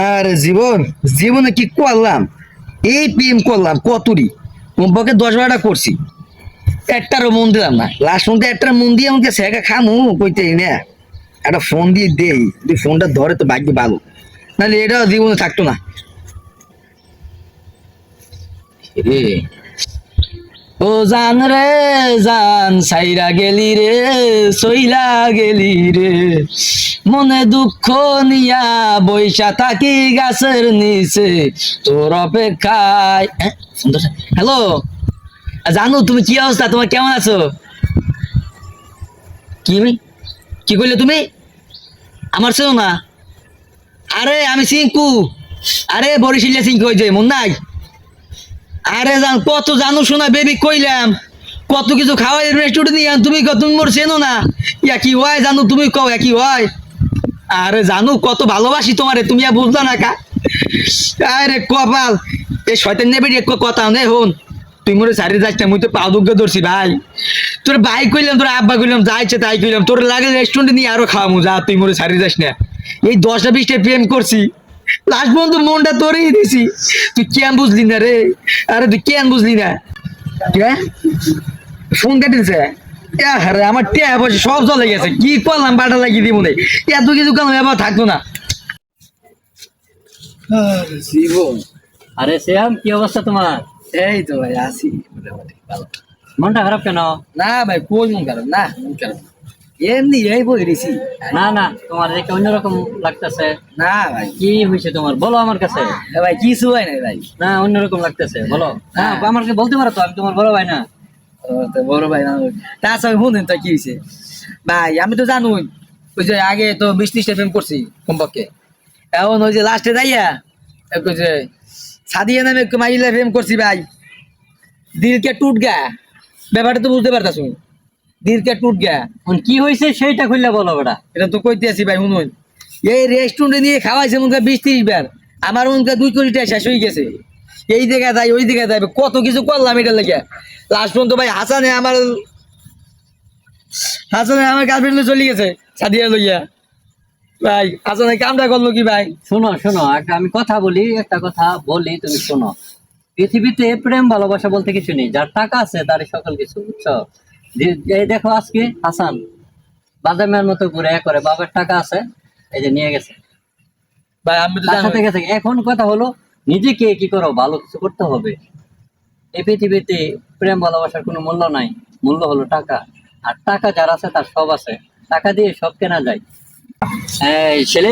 আরে জীবনে কি করলাম? এই প্রেম করলাম কতরি, কমপক্ষে 10-12টা করছি, একটারও মন দিলাম না। লাস্ট মধ্যে একটা মন দিয়ে আমাকে সেকা খামু কইতে না, একটা ফোন দিয়ে দেই, যদি ফোনটা ধরে তো ভাগ্য ভালো, নাহলে এটাও জীবনে থাকতো না রে। ও জান রে জান, সাইরা গেলি রে, সইলা গেলি রে, মনে দুঃখ নিয়া বইসা থাকি গাছের নিচে তোর অপেক্ষায়। হ্যালো জানু, তুমি কি অবস্থা? তোমার কেমন আছো? কি কি কইলে তুমি? আমার চেনো না? আরে আমি চিঙ্কু, আরে বরিশালিয়া চিঙ্কু, ওই যে মন নাই? আরে জান কত জানো শোনা বেবি কইলাম, কত কিছু খাওয়াই রেস্টুরেন্ট নিয়ে, তুমি তুমি মোর চেনো না? ইয়া কি হয় জানো, তুমি কও কি হয়? আরে জানু কত ভালোবাসি তোমারে, তুমি আর বুঝলা না কা? আরে কপাল, এই শয়তান নেবে এক কথা নে হন, তুই মোরে সারি যাস না, মুই তো পা দুগ্গ ধরছি ভাই। তোর ভাই কইলাম, তোর আব্বা কইলাম, যাইছে তাই কইলাম, তোর লাগে রেস্টুরেন্টে নিয়ে আরো খাওয়ামু, যা তুই মোরে সারি যাস না। এই 10টা 20টা প্রেম করছি, লাস্ট পর্যন্ত মনটা তোরেই দিছি, তুই কেন বুঝলি না রে? আরে তুই কেন বুঝলি না? কে ফোন কেটেছে? আরে আমার টিয়া পয়সা সব চলে গেছে, কি করলাম, বাটা লাগিয়ে দিব না, এত কিছু কালাম এবার থাকতো না। জীবন। আরে শ্যাম, কি অবস্থা তোমার? এই তো ভাই আছি মোটামুটি ভালো। মনটা খারাপ কেন? না ভাই কোন মন খারাপ না, মন খারাপ না। এমনি এই বই রেছি। না না, তোমার দেখে অন্যরকম লাগতেছে। না ভাই, কি হয়েছে তোমার, বলো আমার কাছে। এ ভাই কিছু হয় নাই ভাই। না, অন্যরকম লাগতেছে, বলো। না, হ্যাঁ। আমাকে বলতে পারো তো, আমি তোমার বড় ভাই না? ও, তো বড় ভাই না তাছাড়া শুনেন তো কি হয়েছে ভাই, আমি তো জানুই, ওই যে আগে তো 20-30টা প্রেম করছি কমপক্ষে, এখন ওই যে লাস্টে যাইয়া ওই যে সাদিয়া নামে একটু মাইলা প্রেম করছি ভাই, দিল কে টুট গা, ব্যাপারটা তো বুঝতে পারতাছ, দিল কে টুট গা। এখন কি হয়েছে সেইটা খুললে বলো বেটা। এটা তো কইতে আছি ভাই শুনুন, এই রেস্টুরেন্টে নিয়ে খাওয়াইছে মনে 20-30 বার, আমার মনে 2 কোটি টাকা শেষ হয়ে গেছে, এই জায়গায় যাই ওই জায়গায় যাই, কত কিছু করলাম এটা লেগে, লাস্ট পর্যন্ত ভাই হাসানে আমার গার্লফ্রেন্ডে চলে গেছে সাদিয়া লইয়া, ভাই হাসানে কামটা করলো কি ভাই? শোনো শোনো, আমি কথা বলি, একটা কথা বলি, তুমি শোনো। পৃথিবীতে প্রেম ভালোবাসা বলতে কিছু নেই, যার টাকা আছে তারই সকল কিছু, বুঝছো? এই দেখো আজকে হাসান বাদামের মতো ঘুরে করে, বাবার টাকা আছে, এই যে নিয়ে গেছে, ভাই আমি তো তার জানি সাথে গেছে। এখন কথা হলো, নিজেকে কি করো, ভালো কিছু করতে হবে। এই পৃথিবীতে প্রেম ভালোবাসার কোনো মূল্য নাই, মূল্য হলো টাকা। আর টাকা যার আছে তার সব আছে, টাকা দিয়ে সব কেনা যায়। এই ছেলে